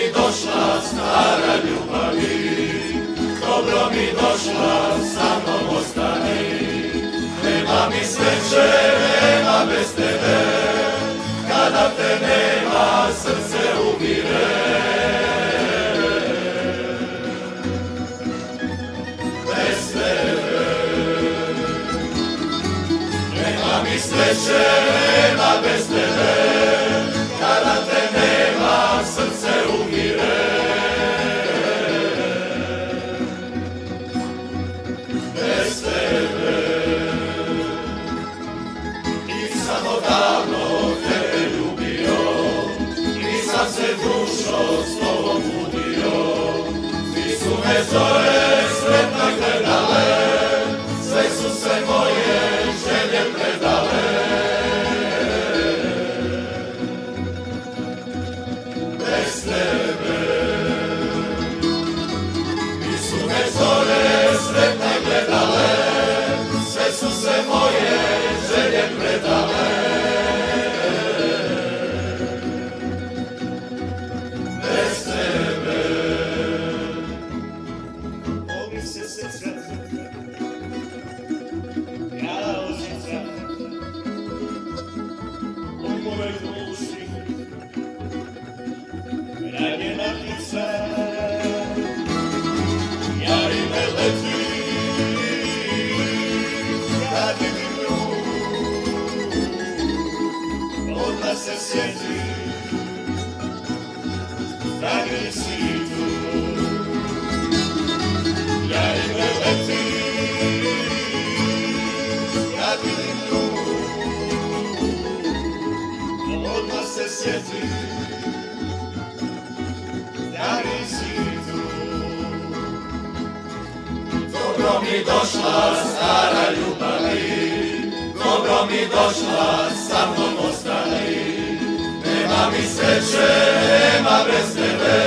mi došla stara ljubavi, dobro mi došla, sa mnom ostani. Nema mi sreće, nema bez tebe, kada te nema srce umire. Bez tebe nema mi sreće, nema bez tebe, kada te nema srce umire. Bez tebe nisam odavno tebe ljubio, nisam se dušo s tobom budio. Nisu me zore sretno gledale, sve su se moje želje predale. Bez tebe nisu me zore sretno gledale, sve su se moje želje predale. Bez tebe Mogli se secati kao žica u mojoj duši, ranjena ptica jari me leti, kad vidim nju odmah se sjeti da nisi tu. Jari me leti, kad vidim nju odmah se sjeti da nisi tu. dobro mi došla stara ljubavi, dobro mi došla, sa mnom ostani. Nema mi sreće, nema bez tebe,